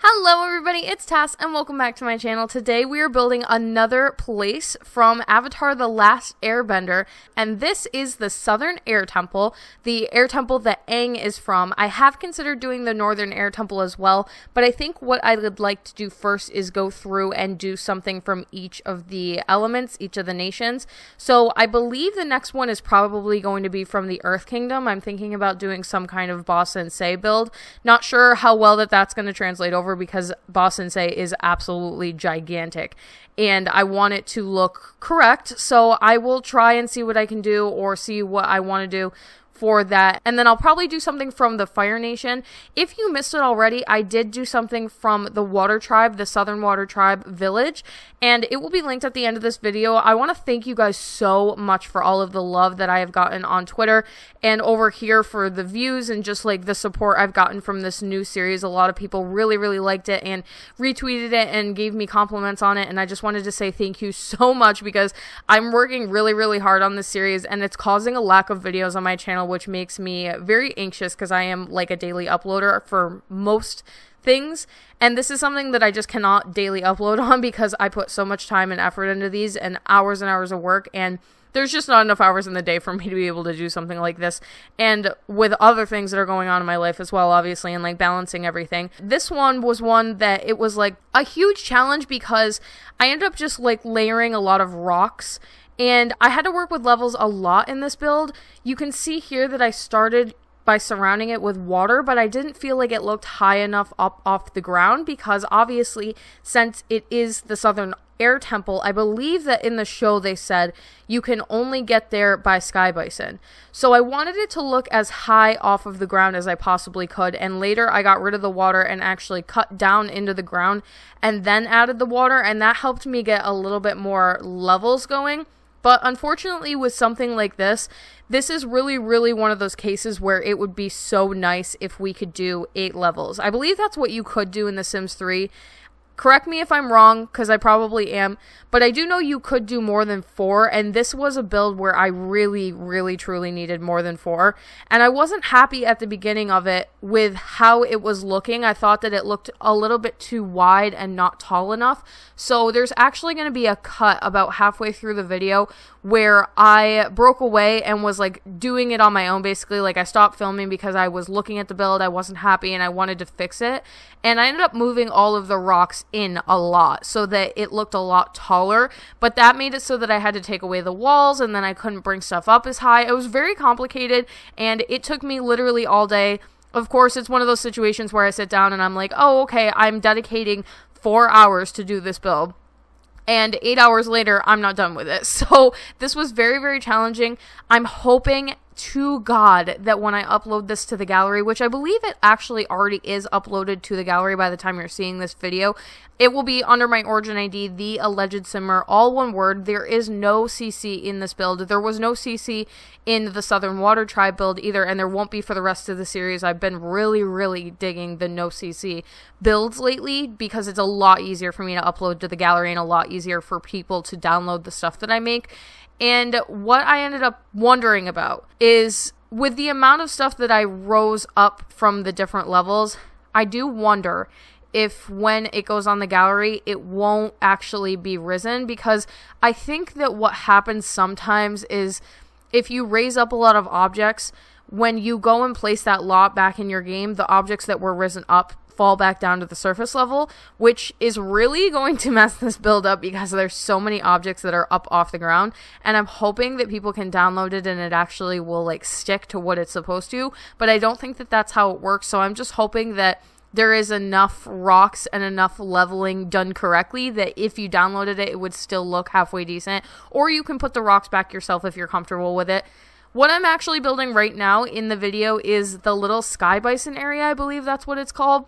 Hello everybody, it's Tas and welcome back to my channel. Today we are building another place from Avatar the Last Airbender, and this is the Southern Air Temple, the air temple that Aang is from. I have considered doing the Northern Air Temple as well, but I think what I would like to do first is go through and do something from each of the elements, each of the nations. So I believe the next one is probably going to be from the Earth Kingdom. I'm thinking about doing some kind of Boss and Say build. Not sure how well that's going to translate over because Boss and Say is absolutely gigantic and I want it to look correct, so I will try and see what I can do or see what I want to do for that, and then I'll probably do something from the Fire Nation. If you missed it already, I did do something from the Water Tribe, the Southern Water Tribe village, and it will be linked at the end of this video. I want to thank you guys so much for all of the love that I have gotten on Twitter and over here for the views and just like the support I've gotten from this new series. A lot of people really liked it and retweeted it and gave me compliments on it, and I just wanted to say thank you so much because I'm working really hard on this series and it's causing a lack of videos on my channel, which makes me very anxious because I am like a daily uploader for most things, and this is something that I just cannot daily upload on because I put so much time and effort into these and hours of work, and there's just not enough hours in the day for me to be able to do something like this, and with other things that are going on in my life as well, obviously, and like balancing everything. This one was one that it was like a huge challenge because I ended up just like layering a lot of rocks, and I had to work with levels a lot in this build. You can see here that I started by surrounding it with water, but I didn't feel like it looked high enough up off the ground because obviously, since it is the Southern Air Temple, I believe that in the show they said you can only get there by sky bison. So I wanted it to look as high off of the ground as I possibly could, and later I got rid of the water and actually cut down into the ground and then added the water, and that helped me get a little bit more levels going. But unfortunately with something like this is really one of those cases where it would be so nice if we could do 8 levels. I believe that's what you could do in The Sims 3. Correct me if I'm wrong, because I probably am, but I do know you could do more than 4, and this was a build where I really truly needed more than 4, and I wasn't happy at the beginning of it with how it was looking. I thought that it looked a little bit too wide and not tall enough, so there's actually going to be a cut about halfway through the video where I broke away and was like doing it on my own, basically. Like I stopped filming because I was looking at the build, I wasn't happy, and I wanted to fix it, and I ended up moving all of the rocks in a lot so that it looked a lot taller, but that made it so that I had to take away the walls and then I couldn't bring stuff up as high. It was very complicated and it took me literally all day. Of course, it's one of those situations where I sit down and I'm like, oh, okay, I'm dedicating 4 hours to do this build. And 8 hours later, I'm not done with it. So this was very challenging. I'm hoping to God that when I upload this to the gallery, which I believe it actually already is uploaded to the gallery by the time you're seeing this video, it will be under my origin ID, theallegedsimmer, all one word. There is no CC in this build. There was no CC in the Southern Water Tribe build either, and there won't be for the rest of the series. I've been really digging the no CC builds lately because it's a lot easier for me to upload to the gallery and a lot easier for people to download the stuff that I make. And what I ended up wondering about is, with the amount of stuff that I rose up from the different levels, I do wonder if when it goes on the gallery, it won't actually be risen, because I think that what happens sometimes is if you raise up a lot of objects, when you go and place that lot back in your game, the objects that were risen up fall back down to the surface level, which is really going to mess this build up because there's so many objects that are up off the ground, and I'm hoping that people can download it and it actually will like stick to what it's supposed to, but I don't think that that's how it works. So I'm just hoping that there is enough rocks and enough leveling done correctly that if you downloaded it, it would still look halfway decent, or you can put the rocks back yourself if you're comfortable with it. What I'm actually building right now in the video is the little sky bison area, I believe that's what it's called.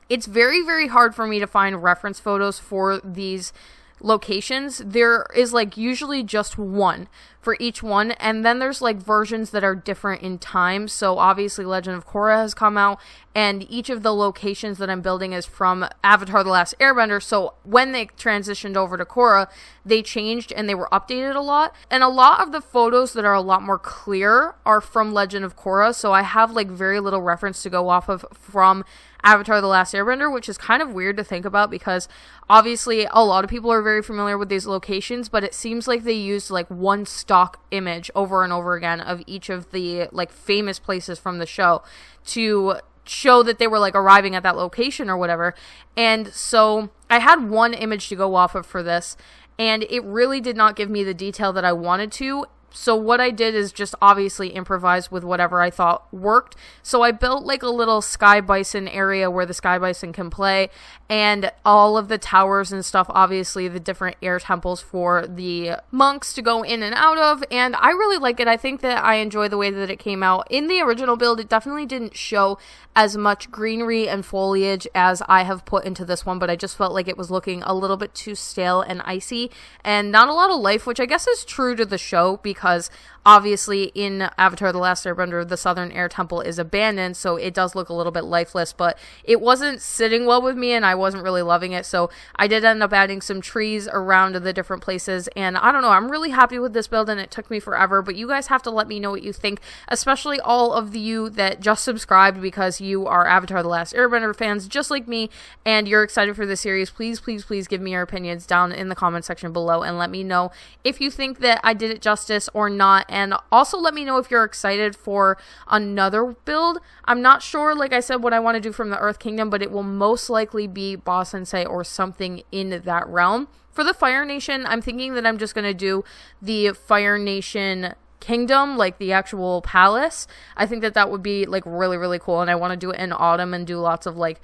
It's very hard for me to find reference photos for these locations, there is like usually just one for each one, and then there's like versions that are different in time. So obviously Legend of Korra has come out, and each of the locations that I'm building is from Avatar the Last Airbender. So when they transitioned over to Korra, they changed and they were updated a lot, and a lot of the photos that are a lot more clear are from Legend of Korra. So I have like very little reference to go off of from Avatar the Last Airbender, which is kind of weird to think about because obviously a lot of people are very familiar with these locations, but it seems like they used like one stock image over and over again of each of the like famous places from the show to show that they were like arriving at that location or whatever. And so I had one image to go off of for this, and it really did not give me the detail that I wanted to. So what I did is just obviously improvise with whatever I thought worked. So I built like a little sky bison area where the sky bison can play, and all of the towers and stuff, obviously the different air temples for the monks to go in and out of, and I really like it. I think that I enjoy the way that it came out. In the original build, it definitely didn't show as much greenery and foliage as I have put into this one, but I just felt like it was looking a little bit too stale and icy and not a lot of life, which I guess is true to the show because obviously in Avatar the Last Airbender, the Southern Air Temple is abandoned, so it does look a little bit lifeless, but it wasn't sitting well with me and I wasn't really loving it, so I did end up adding some trees around the different places, and I don't know, I'm really happy with this build, and it took me forever, but you guys have to let me know what you think, especially all of you that just subscribed because you are Avatar the Last Airbender fans just like me, and you're excited for this series. Please, please, please give me your opinions down in the comment section below, and let me know if you think that I did it justice or not. And also let me know if you're excited for another build. I'm not sure, like I said, what I want to do from the Earth Kingdom, but it will most likely be Boss Sensei or something in that realm. For the Fire Nation, I'm thinking that I'm just going to do the Fire Nation Kingdom, like the actual palace. I think that that would be like really, really cool, and I want to do it in autumn and do lots of like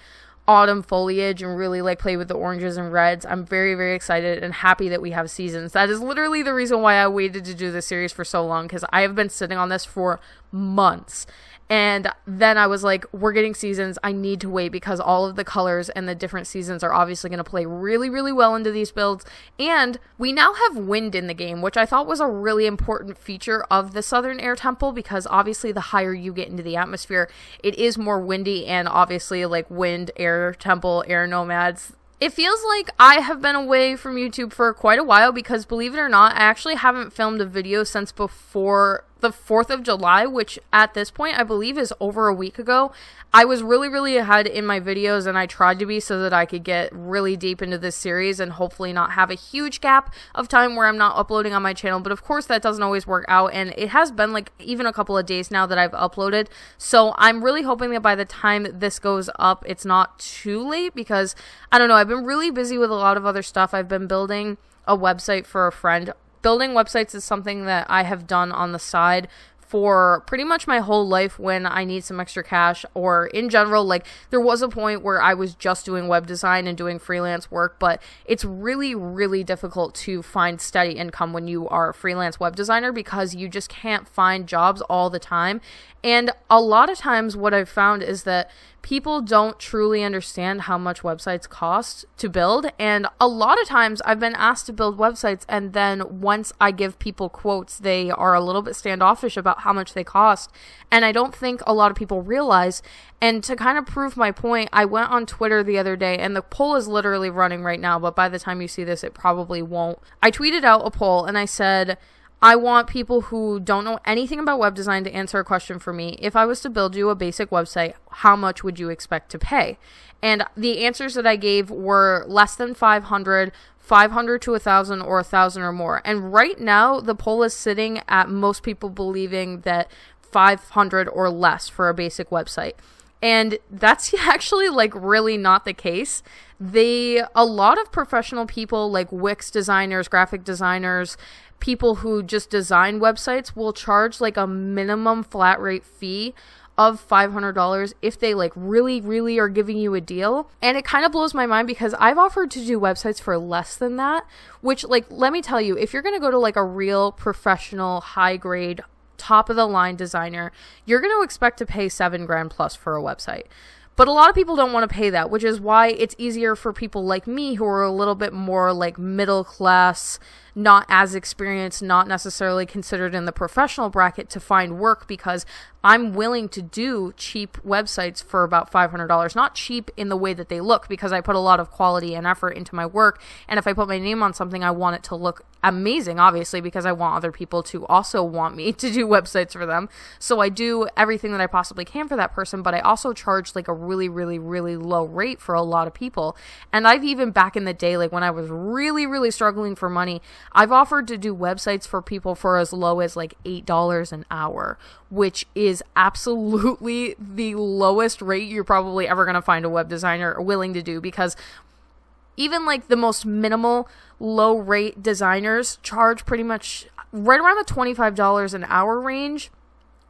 autumn foliage and really like play with the oranges and reds. I'm very, very excited and happy that we have seasons. That is literally the reason why I waited to do this series for so long, because I have been sitting on this for months. And then I was like, we're getting seasons. I need to wait because all of the colors and the different seasons are obviously going to play really, really well into these builds. And we now have wind in the game, which I thought was a really important feature of the Southern Air Temple, because obviously the higher you get into the atmosphere, it is more windy, and obviously like wind, air temple, air nomads. It feels like I have been away from YouTube for quite a while because, believe it or not, I actually haven't filmed a video since before the 4th of July, which at this point I believe is over a week ago. I was really, really ahead in my videos, and I tried to be so that I could get really deep into this series and hopefully not have a huge gap of time where I'm not uploading on my channel. But of course that doesn't always work out, and it has been like even a couple of days now that I've uploaded. So I'm really hoping that by the time this goes up, it's not too late, because I don't know, I've been really busy with a lot of other stuff. I've been building a website for a friend. Building websites is something that I have done on the side for pretty much my whole life when I need some extra cash, or in general. Like, there was a point where I was just doing web design and doing freelance work, but it's really, really difficult to find steady income when you are a freelance web designer, because you just can't find jobs all the time. And a lot of times what I've found is that people don't truly understand how much websites cost to build. And a lot of times I've been asked to build websites, and then once I give people quotes, they are a little bit standoffish about how much they cost. And I don't think a lot of people realize. And to kind of prove my point, I went on Twitter the other day, and the poll is literally running right now, but by the time you see this, it probably won't. I tweeted out a poll and I said, I want people who don't know anything about web design to answer a question for me. If I was to build you a basic website, how much would you expect to pay? And the answers that I gave were less than 500, 500 to 1,000, or 1,000 or more. And right now, the poll is sitting at most people believing that 500 or less for a basic website. And that's actually like really not the case. A lot of professional people like Wix designers, graphic designers, people who just design websites will charge like a minimum flat rate fee of $500 if they like really, really are giving you a deal. And it kind of blows my mind, because I've offered to do websites for less than that, which, like, let me tell you, if you're going to go to like a real professional, high grade, top of the line designer, you're going to expect to pay $7,000 plus for a website. But a lot of people don't want to pay that, which is why it's easier for people like me who are a little bit more like middle class, not as experienced, not necessarily considered in the professional bracket to find work, because I'm willing to do cheap websites for about $500. Not cheap in the way that they look, because I put a lot of quality and effort into my work. And if I put my name on something, I want it to look amazing, obviously, because I want other people to also want me to do websites for them. So I do everything that I possibly can for that person, but I also charge like a really, really, really low rate for a lot of people. And I've even back in the day, like when I was really, really struggling for money, I've offered to do websites for people for as low as like $8 an hour, which is absolutely the lowest rate you're probably ever going to find a web designer willing to do, because even like the most minimal low rate designers charge pretty much right around the $25 an hour range,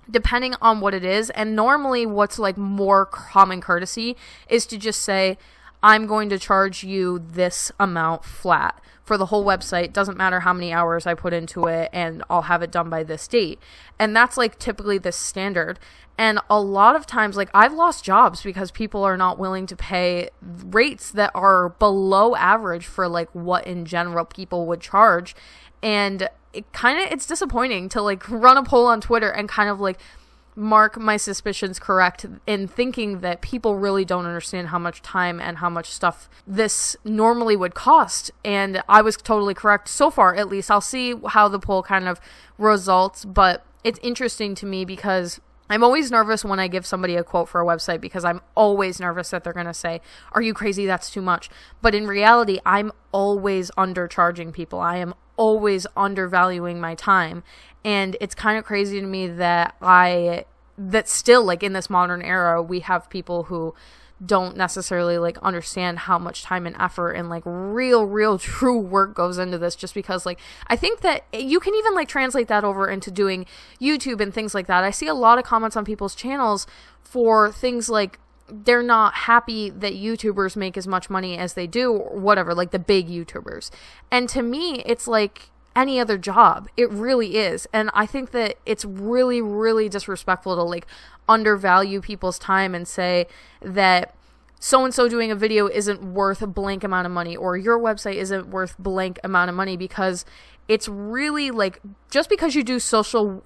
depending on what it is. And normally what's like more common courtesy is to just say, I'm going to charge you this amount flat for the whole website. Doesn't matter how many hours I put into it, and I'll have it done by this date. And that's like typically the standard. And a lot of times, like I've lost jobs because people are not willing to pay rates that are below average for like what in general people would charge. And it's disappointing to like run a poll on Twitter and kind of like mark my suspicions correct in thinking that people really don't understand how much time and how much stuff this normally would cost. And I was totally correct so far, at least. I'll see how the poll kind of results, but it's interesting to me because I'm always nervous when I give somebody a quote for a website, because I'm always nervous that they're going to say, are you crazy? That's too much. But in reality, I'm always undercharging people. I am always undervaluing my time. And it's kind of crazy to me that still, like in this modern era, we have people who don't necessarily like understand how much time and effort and like real true work goes into this, just because like I think that you can even like translate that over into doing YouTube and things like that. I see a lot of comments on people's channels for things like they're not happy that YouTubers make as much money as they do, or whatever, like the big YouTubers. And to me, it's like any other job. It really is. And I think that it's really, really disrespectful to like undervalue people's time and say that so-and-so doing a video isn't worth a blank amount of money, or your website isn't worth blank amount of money, because it's really like, just because you do social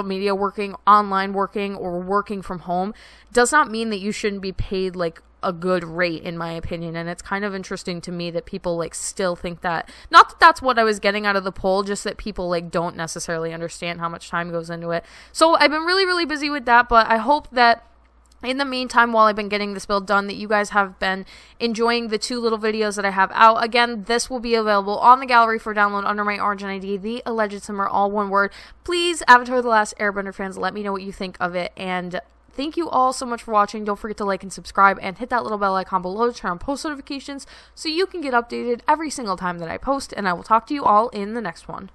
media working, online working, or working from home does not mean that you shouldn't be paid like a good rate, in my opinion. And it's kind of interesting to me that people like still think that. Not that that's what I was getting out of the poll, just that people like don't necessarily understand how much time goes into it. So I've been really, really busy with that, but I hope that in the meantime, while I've been getting this build done, that you guys have been enjoying the 2 little videos that I have out. Again, this will be available on the gallery for download under my origin ID, theallegedsimmer, all one word. Please, Avatar the Last Airbender fans, let me know what you think of it. And thank you all so much for watching. Don't forget to like and subscribe, and hit that little bell icon below to turn on post notifications so you can get updated every single time that I post. And I will talk to you all in the next one.